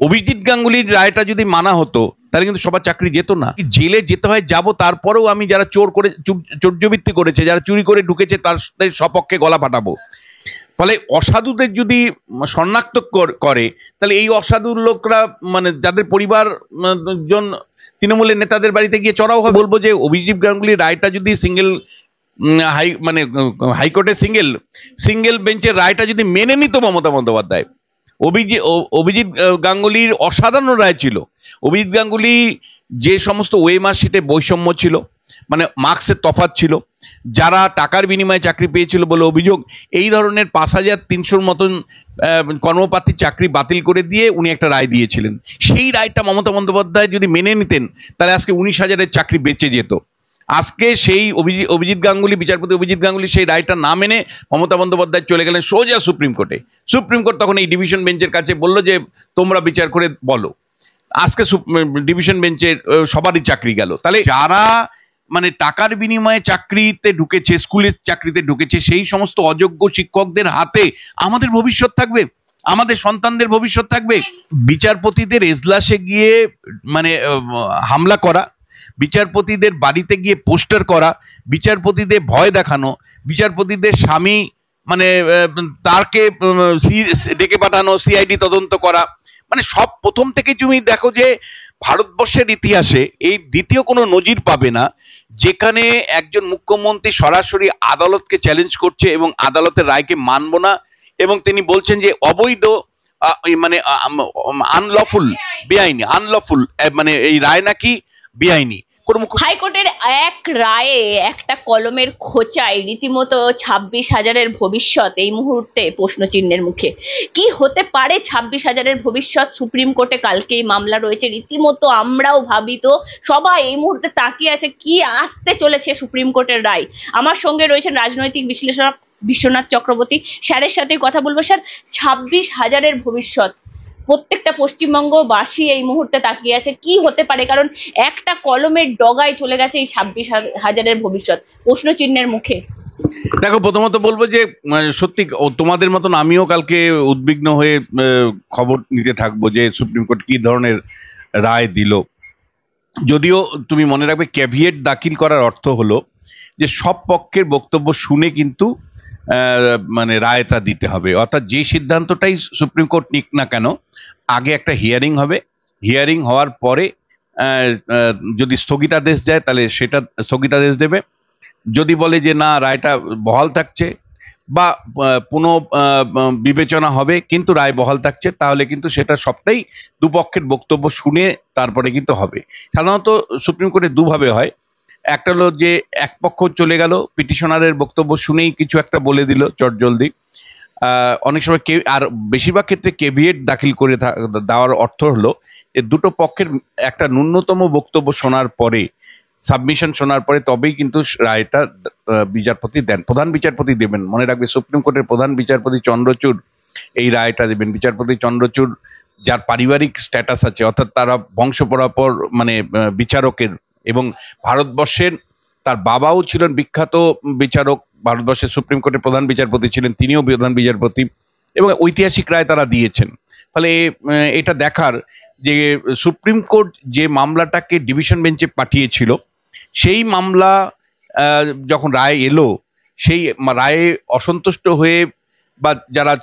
অভিজিৎ গাঙ্গুলির রায়টা যদি মানা হতো তাহলে কিন্তু সবার চাকরি যেত না। জেলে যেতে হয় যাব, তারপরেও আমি যারা চৌর্যবৃত্তি করেছে, যারা চুরি করে ঢুকেছে তাদের সপক্ষে গলা ফাটাবো। ফলে অসাধুদের যদি শনাক্ত করে তাহলে এই অসাধু লোকরা মানে যাদের পরিবার জন তৃণমূলের নেতাদের বাড়িতে গিয়ে চড়াও হয়। বলবো যে অভিজিৎ গাঙ্গুলির রায়টা যদি সিঙ্গেল হাইকোর্টের সিঙ্গেল বেঞ্চের রায়টা যদি মেনে নিত মমতা বন্দ্যোপাধ্যায়, অভিজিৎ গাঙ্গুলির অসাধারণ রায় ছিল। অভিজিৎ গাঙ্গুলি যে সমস্ত ওএমআর-শিটে বৈষম্য ছিল, মানে মার্কসের তফাৎ ছিল, যারা টাকার বিনিময়ে চাকরি পেয়েছিল বলে অভিযোগ, এই ধরনের 5300 মতন কর্মপ্রার্থীর চাকরি বাতিল করে দিয়ে উনি একটা রায় দিয়েছিলেন। সেই রায়টা মমতা বন্দ্যোপাধ্যায় যদি মেনে নিতেন তাহলে আজকে 19,000-এর চাকরি বেঁচে যেত। আজকে সেই অভিজিৎ গাঙ্গুলি, বিচারপতি অভিজিৎ গাঙ্গুলি সেই রায়টা না মেনে মমতা বন্দ্যোপাধ্যায় চলে গেলেন সোজা সুপ্রিম কোর্টে। সুপ্রিম কোর্ট তখন এই ডিভিশন বেঞ্চের কাছে বলল যে তোমরা বিচার করে বলো। আজকে ডিভিশন বেঞ্চের সবারই চাকরি গেল। তাহলে যারা মানে টাকার বিনিময়ে চাকরিতে ঢুকেছে, স্কুলের চাকরিতে ঢুকেছে, সেই সমস্ত অযোগ্য শিক্ষকদের হাতে আমাদের ভবিষ্যৎ থাকবে, আমাদের সন্তানদের ভবিষ্যৎ থাকবে। বিচারপতিদের এজলাসে গিয়ে মানে হামলা করা, বিচারপতিদের বাড়িতে গিয়ে পোস্টার করা, বিচারপতিদের ভয় দেখানো, বিচারপতিদের স্বামী মানে তাকে ডেকে পাঠানো, সিআইডি তদন্ত করা, মানে সব প্রথম থেকে তুমি দেখো যে ভারতবর্ষের ইতিহাসে এই দ্বিতীয় কোনো নজির পাবে না যেখানে একজন মুখ্যমন্ত্রী সরাসরি আদালতকে চ্যালেঞ্জ করছে এবং আদালতের রায়কে মানব না, এবং তিনি বলছেন যে অবৈধ মানে আনলফুল, বেআইনি, আনলফুল, মানে এই রায় নাকি বেআইনি। হাইকোর্টের এক রায়ে একটা কলমের খোঁচায় রীতিমতো 26,000-এর ভবিষ্যৎ এই মুহূর্তে প্রশ্নচিহ্নের মুখে। কি হতে পারে 26,000-এর ভবিষ্যৎ? সুপ্রিম কোর্টে কালকেই মামলা রয়েছে, রীতিমতো আমরাও ভাবিত, সবাই এই মুহূর্তে তাকিয়ে আছে কি আসতে চলেছে সুপ্রিম কোর্টের রায়। আমার সঙ্গে রয়েছেন রাজনৈতিক বিশ্লেষক বিশ্বনাথ চক্রবর্তী, স্যারের সাথে কথা বলবো। স্যার, 26,000-এর ভবিষ্যৎ, প্রত্যেকটা পশ্চিমবঙ্গবাসী এই মুহূর্তে তাকিয়ে আছে কি হতে পারে, কারণ একটা কলমের ডগায় চলে গেছে এই 26,000-এর ভবিষ্যৎ প্রশ্নচিহ্নের মুখে। দেখো, প্রথমত বলবো যে সত্যি তোমাদের মতন আমিও কালকে উদ্বিগ্ন হয়ে খবর নিতে থাকবো যে সুপ্রিম কোর্ট কি ধরনের রায় দিল। যদিও তুমি মনে রাখবে ক্যাভিয়েট দাখিল করার অর্থ হলো যে সব পক্ষের বক্তব্য শুনে কিন্তু মানে রায়টা দিতে হবে। অর্থাৎ যে সিদ্ধান্তটাই সুপ্রিম কোর্ট নিক না কেন, আগে একটা হিয়ারিং হবে, হিয়ারিং হওয়ার পরে যদি স্থগিতাদেশ দেয় তাহলে সেটা স্থগিতাদেশ দেবে। যদি বলে যে না রায়টা বহাল থাকছে বা পুনঃ বিবেচনা হবে কিন্তু রায় বহাল থাকছে, তাহলে কিন্তু সেটা সবটাই দুপক্ষের বক্তব্য শুনে তারপরে কিন্তু হবে। সাধারণত সুপ্রিম কোর্টে দুভাবে হয়, একটা হলো যে এক পক্ষ চলে গেল, পিটিশনারের বক্তব্য শুনেই কিছু একটা বলে দিল চটজলদি। অনেক সময় আর বেশিরভাগ ক্ষেত্রে কেভিয়েট দাখিল করে দেওয়ার অর্থ হলো যে দুটো পক্ষের একটা ন্যূনতম বক্তব্য শোনার পরে, সাবমিশন শোনার পরে তবেই কিন্তু রায়টা বিচারপতি দেন, প্রধান বিচারপতি দেবেন। মনে রাখবে সুপ্রিম কোর্টের প্রধান বিচারপতি চন্দ্রচূড় এই রায়টা দেবেন। বিচারপতি চন্দ্রচূড় যার পারিবারিক স্ট্যাটাস আছে, অর্থাৎ তারা বংশ পরাপর মানে বিচারকের, এবং ভারতবর্ষের তার বাবাও ছিলেন বিখ্যাত বিচারক, ভারতবর্ষের সুপ্রিম কোর্টের প্রধান বিচারপতি ছিলেন, তিনিও প্রধান বিচারপতি, এবং ঐতিহাসিক রায় তারা দিয়েছেন। ফলে এটা দেখার যে সুপ্রিম কোর্ট যে মামলাটাকে ডিভিশন বেঞ্চে পাঠিয়েছিল, সেই মামলা যখন রায় এলো, সেই রায়ে অসন্তুষ্ট হয়ে বা যারা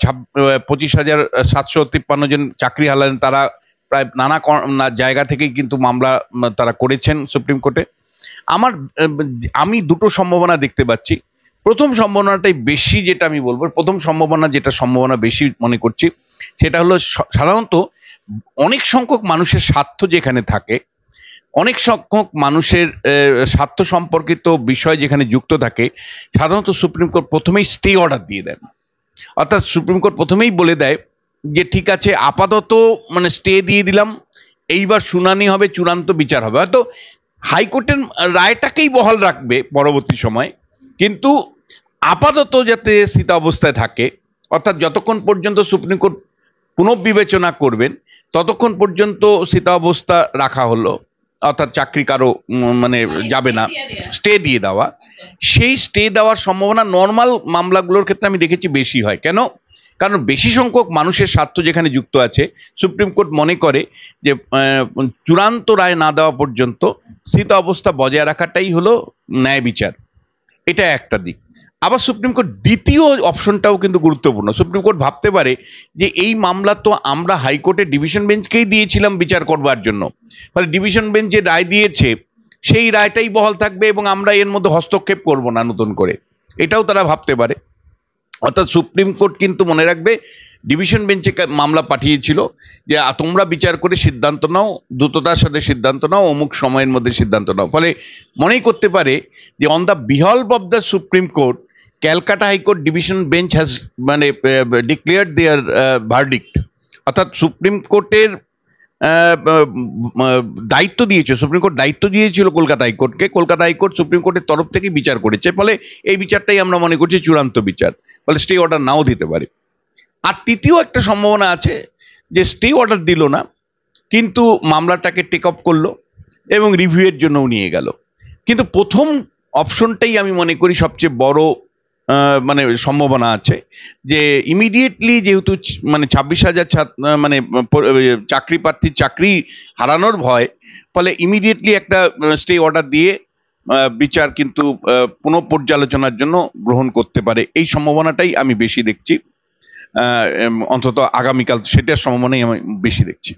25,753 জন চাকরি হারালেন তারা প্রায় নানা জায়গা থেকেই কিন্তু মামলা তারা করেছেন সুপ্রিম কোর্টে। আমি দুটো সম্ভাবনা দেখতে পাচ্ছি। প্রথম সম্ভাবনাটাই বেশি, যেটা আমি বলবো প্রথম সম্ভাবনা বেশি মনে করছি, সেটা হলো সাধারণত অনেক সংখ্যক মানুষের স্বার্থ যেখানে থাকে, অনেক সংখ্যক মানুষের স্বার্থ সম্পর্কিত বিষয় যেখানে যুক্ত থাকে, সাধারণত সুপ্রিম কোর্ট প্রথমেই স্টে অর্ডার দিয়ে দেন। অর্থাৎ সুপ্রিম কোর্ট প্রথমেই বলে দেয় যে ঠিক আছে, আপাতত মানে স্টে দিয়ে দিলাম, এইবার শুনানি হবে, চূড়ান্ত বিচার হবে। হয়তো হাইকোর্টের রায়টাকেই বহাল রাখবে পরবর্তী সময়, কিন্তু আপাতত যাতে স্থিতাবস্থায় থাকে, অর্থাৎ যতক্ষণ পর্যন্ত সুপ্রিম কোর্ট পুনর্বিবেচনা করবেন ততক্ষণ পর্যন্ত স্থিতাবস্থা রাখা হলো, অর্থাৎ চাকরি কারো মানে যাবে না, স্টে দিয়ে দেওয়া। সেই স্টে দেওয়ার সম্ভাবনা নর্মাল মামলাগুলোর ক্ষেত্রে আমি দেখেছি বেশি হয়। কেন? কারণ বেশি সংখ্যক মানুষের স্বার্থ যেখানে যুক্ত আছে, সুপ্রিম কোর্ট মনে করে যে চূড়ান্ত রায় না দেওয়া পর্যন্ত স্থিত অবস্থা বজায় রাখাটাই হলো ন্যায় বিচার। এটা একটা দিক। আবার সুপ্রিম কোর্ট দ্বিতীয় অপশনটাও কিন্তু গুরুত্বপূর্ণ। সুপ্রিম কোর্ট ভাবতে পারে যে এই মামলা তো আমরা হাইকোর্টের ডিভিশন বেঞ্চকেই দিয়েছিলাম বিচার করবার জন্য, ফলে ডিভিশন বেঞ্চ যে রায় দিয়েছে সেই রায়টাই বহাল থাকবে এবং আমরা এর মধ্যে হস্তক্ষেপ করব না নতুন করে, এটাও তারা ভাবতে পারে। অর্থাৎ সুপ্রিম কোর্ট কিন্তু মনে রাখবে ডিভিশন বেঞ্চে মামলা পাঠিয়েছিল যে তোমরা বিচার করে সিদ্ধান্ত নাও, দ্রুততার সাথে সিদ্ধান্ত নাও, অমুক সময়ের মধ্যে সিদ্ধান্ত নাও। ফলে মনেই করতে পারে যে on the behalf of the supreme court, Calcutta high court division bench has মানে ডিক্লেয়ার্ড দেয়ার ভার্ডিক্ট। অর্থাৎ সুপ্রিম কোর্টের দায়িত্ব দিয়েছে, সুপ্রিম কোর্ট দায়িত্ব দিয়েছিল কলকাতা হাইকোর্টকে, কলকাতা হাইকোর্ট সুপ্রিম কোর্টের তরফ থেকে বিচার করেছে। ফলে এই বিচারটাই আমরা মনে করছি চূড়ান্ত বিচার, ফলে স্টে অর্ডার নাও দিতে পারে। আর তৃতীয় একটা সম্ভাবনা আছে যে স্টে অর্ডার দিল না, কিন্তু মামলাটাকে টেক আপ করলো এবং রিভিউয়ের জন্যও নিয়ে গেল। কিন্তু প্রথম অপশনটাই আমি মনে করি সবচেয়ে বড় মানে সম্ভাবনা আছে, যে ইমিডিয়েটলি যেহেতু মানে 26,000 মানে চাকরি প্রার্থীর চাকরি হারানোর ভয়, ফলে ইমিডিয়েটলি একটা স্টে অর্ডার দিয়ে বিচার কিন্তু পুনঃপর্যালোচনার জন্য গ্রহণ করতে পারে। এই সম্ভাবনাটাই আমি বেশি দেখছি, অন্তত আগামীকাল সেটার সম্ভাবনাই আমি বেশি দেখছি।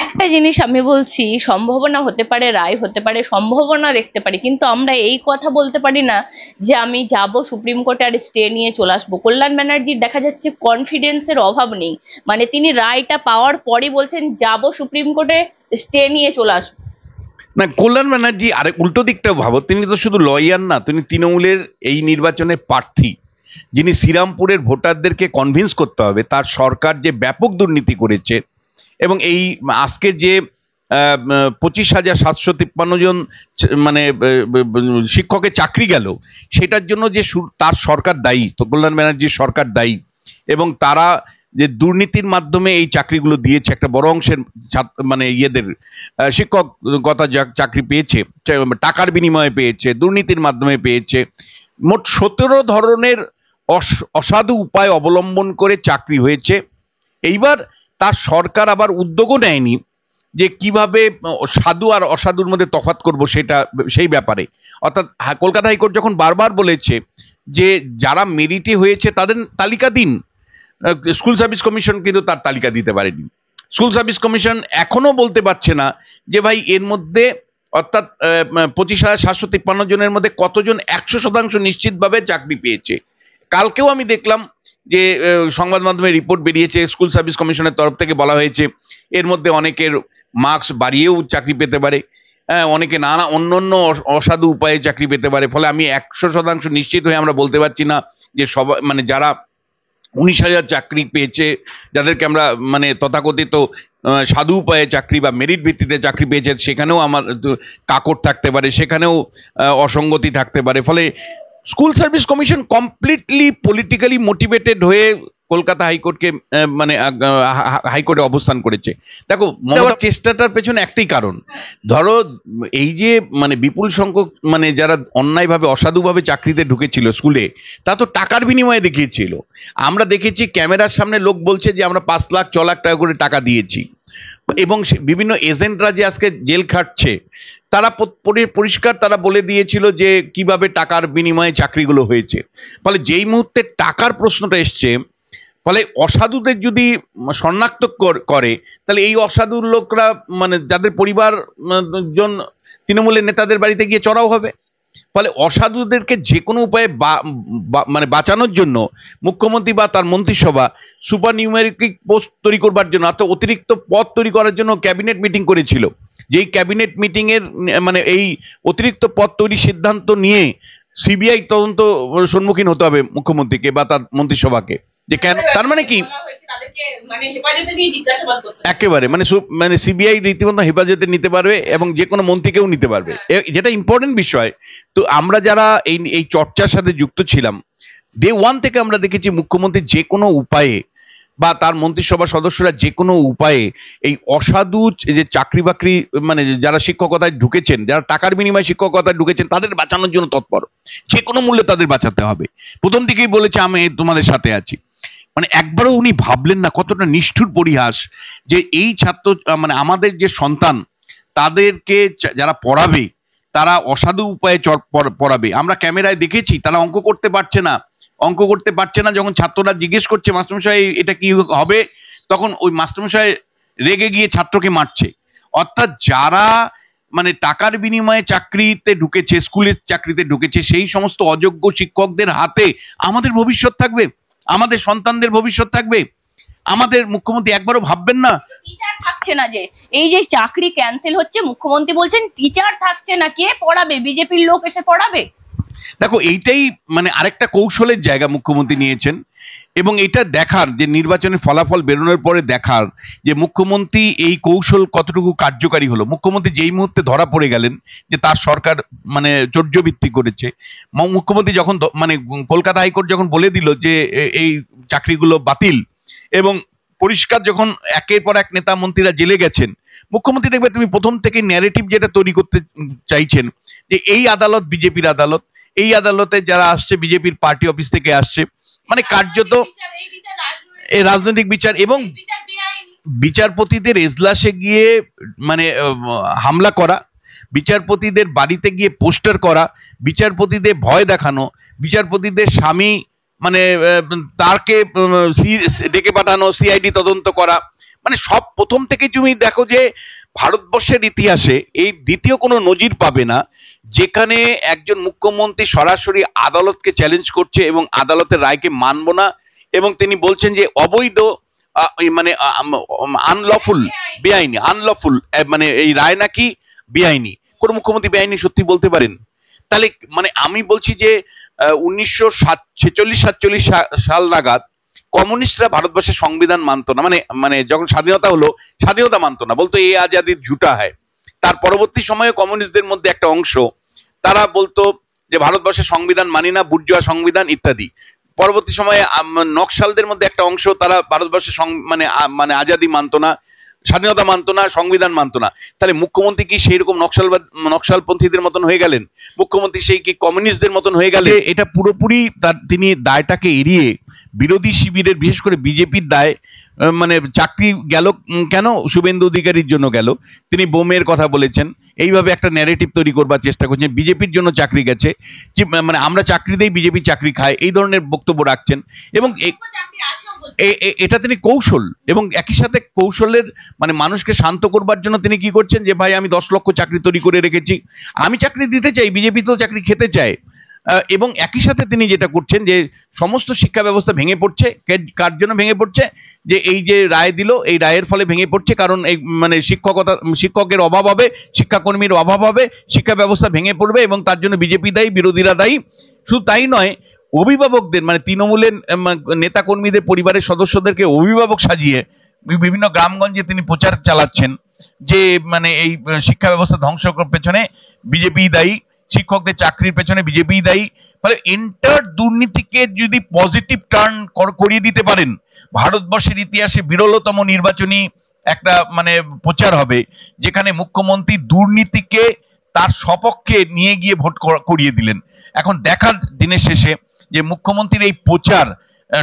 একটা জিনিস আমি বলছি, সম্ভাবনা হতে পারে, রায় হতে পারে, সম্ভাবনা দেখতে পারি, কিন্তু আমরা এই কথা বলতে পারি না যে আমি যাব সুপ্রিম কোর্টে আর স্টে নিয়ে চলে আসবো। কল্যাণ ব্যানার্জির দেখা যাচ্ছে কনফিডেন্সের অভাব নেই, মানে তিনি রায়টা পাওয়ার পরই বলছেন যাব সুপ্রিম কোর্টে স্টে নিয়ে চলে আসবো। না, কল্যাণ ব্যানার্জি আরেক উল্টো দিকটা ভাবো, তিনি তো শুধু লয়ার না, তিনি তৃণমূলের এই নির্বাচনের প্রার্থী, যিনি শ্রীরামপুরের ভোটারদেরকে কনভিন্স করতে হবে তার সরকার যে ব্যাপক দুর্নীতি করেছে, এবং এই আজকের যে 25,753 জন মানে শিক্ষকের চাকরি গেল, সেটার জন্য যে তার সরকার দায়ী, তো কল্যাণ ব্যানার্জির সরকার দায়ী, এবং তারা যে দুর্নীতির মাধ্যমে এই চাকরিগুলো দিয়েছে, একটা বড় অংশের মানে ইয়েদের শিক্ষকতা চাকরি পেয়েছে, টাকার বিনিময়ে পেয়েছে, দুর্নীতির মাধ্যমে পেয়েছে। মোট 17 ধরনের অসাধু উপায় অবলম্বন করে চাকরি হয়েছে। এইবার তার সরকার আবার উদ্যোগও নেয়নি যে কিভাবে সাধু আর অসাধুর মধ্যে তফাৎ করব, সেটা সেই ব্যাপারে। অর্থাৎ কলকাতা হাইকোর্ট যখন বারবার বলেছে যে যারা মেরিটে হয়েছে তাদের তালিকা দিন, স্কুল সার্ভিস কমিশন কিন্তু তার তালিকা দিতে পারেনি। স্কুল সার্ভিস কমিশন এখনো বলতে পারছে না যে ভাই এর মধ্যে, অর্থাৎ 25,753 জনের মধ্যে কতজন 100% নিশ্চিতভাবে চাকরি পেয়েছে। কালকেও আমি দেখলাম যে সংবাদ মাধ্যমে রিপোর্ট বেরিয়েছে, স্কুল সার্ভিস কমিশনের তরফ থেকে বলা হয়েছে এর মধ্যে অনেকের মার্কস বাড়িয়েও চাকরি পেতে পারে, অনেকে নানা অন্য অসাধু উপায়ে চাকরি পেতে পারে। ফলে আমি 100% নিশ্চিত হয়ে আমরা বলতে পারছি না যে সবাই, মানে যারা 19,000 চাকরি পেয়েছে, যাদেরকে আমরা মানে তথাকথিত সাধু উপায়ে চাকরি বা মেরিট ভিত্তিতে চাকরি পেয়েছে, সেখানেও আমার কাকড় থাকতে পারে, সেখানেও অসঙ্গতি থাকতে পারে। ফলে school service commission completely politically motivated হয়ে কলকাতা হাইকোর্টকে মানে হাইকোর্টে অবস্থান করেছে। দেখো, মমতার চেষ্টাটার পেছনে একটাই কারণ, ধরো এই যে মানে বিপুল সংখ্যক মানে যারা অন্যায়ভাবে অসাধুভাবে চাকরিতে ঢুকেছিল স্কুলে, তা তো টাকার বিনিময়ে দেখিয়েছিল। আমরা দেখেছি ক্যামেরার সামনে লোক বলছে যে আমরা 5 লাখ 6 লাখ টাকা করে টাকা দিয়েছি, এবং বিভিন্ন এজেন্টরা যে আজকে জেল খাটছে তারা পরিষ্কার তারা বলে দিয়েছিল যে কিভাবে টাকার বিনিময়ে চাকরিগুলো হয়েছে। ফলে যেই মুহূর্তে টাকার প্রশ্নটা এসছে, ফলে অসাধুদের যদি শনাক্ত করে, তাহলে এই অসাধু লোকরা মানে যাদের পরিবার জন তৃণমূলের নেতাদের বাড়িতে গিয়ে চড়াও হবে। ফলে অসাধুদেরকে যে কোনো উপায়ে মানে বাঁচানোর জন্য মুখ্যমন্ত্রী বা তার মন্ত্রিসভা সুপার নিউমেরিক পোস্ট তৈরি করবার জন্য, অর্থাৎ অতিরিক্ত পদ তৈরি করার জন্য ক্যাবিনেট মিটিং করেছিল। যেই ক্যাবিনেট মিটিং এর মানে এই অতিরিক্ত পদ তৈরির সিদ্ধান্ত নিয়ে সিবিআই তদন্ত সম্মুখীন হতে হবে মুখ্যমন্ত্রীকে বা তার মন্ত্রিসভাকে, যে কেন, তার মানে কি একেবারে মানে সিবিআই রীতিমতো হেফাজতে নিতে পারবে এবং যে কোনো মন্ত্রীকেও নিতে পারবে, যেটা ইম্পর্টেন্ট বিষয়। তো আমরা যারা এই চর্চার সাথে যুক্ত ছিলাম, ডে 1 থেকে আমরা দেখেছি মুখ্যমন্ত্রী যে কোনো উপায়ে বা তার মন্ত্রিসভার সদস্যরা যে কোনো উপায়ে এই অসাধু যে চাকরি বাকরি মানে যারা শিক্ষকতায় ঢুকেছেন, যারা টাকার বিনিময়ে শিক্ষকতায় ঢুকেছেন, তাদের বাঁচানোর জন্য তৎপর, যে কোনো মূল্যে তাদের বাঁচাতে হবে। প্রথম দিকেই বলেছে আমি তোমাদের সাথে আছি। মানে একবারও উনি ভাবলেন না কতটা নিষ্ঠুর পরিহাস যে এই ছাত্র মানে আমাদের যে সন্তান তাদেরকে যারা পড়াবে তারা অসাধু উপায়ে পড়াবে। আমরা ক্যামেরায় দেখেছি তারা অঙ্ক করতে পারছে না, যখন ছাত্ররা জিজ্ঞেস করছে মাস্টারমশাই এটা কি হবে, তখন ওই মাস্টারমশাই রেগে গিয়ে ছাত্রকে মারছে। অর্থাৎ যারা মানে টাকার বিনিময়ে চাকরিতে ঢুকেছে, স্কুলের চাকরিতে ঢুকেছে, সেই সমস্ত অযোগ্য শিক্ষকদের হাতে আমাদের ভবিষ্যৎ থাকবে, আমাদের সন্তানদের ভবিষ্যৎ থাকবে। আমাদের মুখ্যমন্ত্রী একবারও ভাববেন না? টিচার থাকছে না, যে এই যে চাকরি ক্যান্সেল হচ্ছে, মুখ্যমন্ত্রী বলছেন টিচার থাকছে না, কে পড়াবে? বিজেপির লোক এসে পড়াবে। দেখো এইটাই মানে আরেকটা কৌশলের জায়গা মুখ্যমন্ত্রী নিয়েছেন, এবং এটা দেখার যে নির্বাচনের ফলাফল বেরোনোর পরে দেখার যে মুখ্যমন্ত্রী এই কৌশল কতটুকু কার্যকারী হলো। মুখ্যমন্ত্রী যেই মুহূর্তে ধরা পড়ে গেলেন যে তার সরকার মানে চর্যবৃত্তি করেছে, মুখ্যমন্ত্রী যখন মানে কলকাতা হাইকোর্ট যখন বলে দিল যে এই চাকরিগুলো বাতিল, এবং পরিষ্কার যখন একের পর এক নেতা মন্ত্রীরা জেলে গেছেন, মুখ্যমন্ত্রী দেখবে তুমি প্রথম থেকে ন্যারেটিভ যেটা তৈরি করতে চাইছেন যে এই আদালত বিজেপির আদালত, এই আদালতে যারা আসছে বিজেপির পার্টি অফিস থেকে আসছে, মানে কার্যত এই রাজনৈতিক বিচার, এবং বিচারপতিদের এজলাসে গিয়ে মানে হামলা করা, বিচারপতিদের বাড়িতে গিয়ে পোস্টার করা, বিচারপতিদের ভয় দেখানো, বিচারপতিদের স্বামী মানে তারকে ডেকে পাঠানো, সিআইডি তদন্ত করা, মানে সব প্রথম থেকে তুমি দেখো যে ভারতবর্ষের ইতিহাসে এই দ্বিতীয় কোনো নজির পাবে না যেখানে একজন মুখ্যমন্ত্রী সরাসরি আদালতকে চ্যালেঞ্জ করছে এবং আদালতের রায়কে মানব না, এবং তিনি বলছেন যে অবৈধ মানে আনলফুল, বেআইনি, আনলফুল, মানে এই রায় নাকি বেআইনি। কোন মুখ্যমন্ত্রী বেআইনি সত্যি বলতে পারেন? তাহলে মানে আমি বলছি যে 1946-47 সাল নাগাদ কমিউনিস্টরা ভারতবর্ষের সংবিধান মানত না, মানে মানে যখন স্বাধীনতা হলো স্বাধীনতা মানত না, বলতো এ আজাদির ঝুটা হয়। তার পরবর্তী সময়ে কমিউনিস্টদের মধ্যে একটা অংশ তারা বলতো যে ভারতবর্ষের সংবিধান মানি না, বুর্জোয়া সংবিধান ইত্যাদি। পরবর্তী সময়ে নকশালদের মধ্যে একটা অংশ তারা ভারতবর্ষের মানে মানে আজাদি মানত না, স্বাধীনতা মানত না, সংবিধান মানত না। তাহলে মুখ্যমন্ত্রী কি সেই রকম নকশালপন্থীদের মতন হয়ে গেলেন? মুখ্যমন্ত্রী সেই কি কমিউনিস্টদের মতন হয়ে গেলে? এটা পুরোপুরি তার তিনি দায়টাকে এড়িয়ে বিরোধী শিবিরের, বিশেষ করে বিজেপির দায়, মানে চাকরি গেল কেন? শুভেন্দু অধিকারীর জন্য গেল, তিনি বোমের কথা বলেছেন, এইভাবে একটা ন্যারেটিভ তৈরি করবার চেষ্টা করছেন। বিজেপির জন্য চাকরি গেছে, যে মানে আমরা চাকরি দেই, বিজেপি চাকরি খায়, এই ধরনের বক্তব্য রাখছেন, এবং এটা তিনি কৌশল, এবং একই সাথে কৌশলের মানে মানুষকে শান্ত করবার জন্য তিনি কি করছেন যে ভাই আমি 10 লক্ষ চাকরি তৈরি করে রেখেছি, আমি চাকরি দিতে চাই, বিজেপি তো চাকরি খেতে চায়। এবং একই সাথে তিনি যেটা করছেন যে সমস্ত শিক্ষা ব্যবস্থা ভেঙে পড়ছে, কার জন্য ভেঙে পড়ছে? যে এই যে রায় দিল, এই রায়ের ফলে ভেঙে পড়ছে, কারণ এই মানে শিক্ষকের অভাব হবে, শিক্ষাকর্মীর অভাব হবে, শিক্ষা ব্যবস্থা ভেঙে পড়বে, এবং তার জন্য বিজেপি দায়ী, বিরোধীরা দায়ী। শুধু তাই নয়, অভিভাবকদের মানে তৃণমূলের নেতা কর্মীদের পরিবারের সদস্যদেরকে অভিভাবক সাজিয়ে বিভিন্ন গ্রামগঞ্জে তিনি প্রচার চালাচ্ছেন যে মানে এই শিক্ষা ব্যবস্থা ধ্বংস পেছনে বিজেপি দায়ী, শিক্ষকদের চাকরির পেছনে বিজেপি দায়ী। ফলে এন্টার দুর্নীতিকে যদি পজিটিভ টার্ন করিয়ে দিতে পারেন, ভারতবর্ষের ইতিহাসে বিরলতম নির্বাচনী একটা মানে প্রচার হবে যেখানে মুখ্যমন্ত্রী দুর্নীতিকে তার সপক্ষে নিয়ে গিয়ে ভোট করিয়ে দিলেন। এখন দেখার দিনের শেষে যে মুখ্যমন্ত্রীর এই প্রচার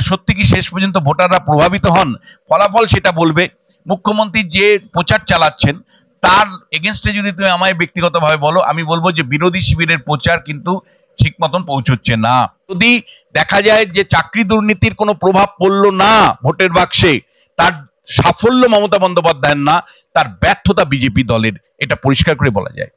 সত্যি কি শেষ পর্যন্ত ভোটাররা প্রভাবিত হন, ফলাফল সেটা বলবে। মুখ্যমন্ত্রী যে প্রচার চালাচ্ছেন তার এগেনস্টে যদি তুমি আমায় ব্যক্তিগতভাবে বলো, আমি বলবো যে বিরোধী শিবিরের প্রচার কিন্তু ঠিক মতন পৌঁছচ্ছে না। যদি দেখা যায় যে চাকরি দুর্নীতির কোনো প্রভাব পড়লো না ভোটের বাক্সে, তার সাফল্য মমতা বন্দ্যোপাধ্যায়ের না, তার ব্যর্থতা বিজেপি দলের, এটা পরিষ্কার করে বলা যায়।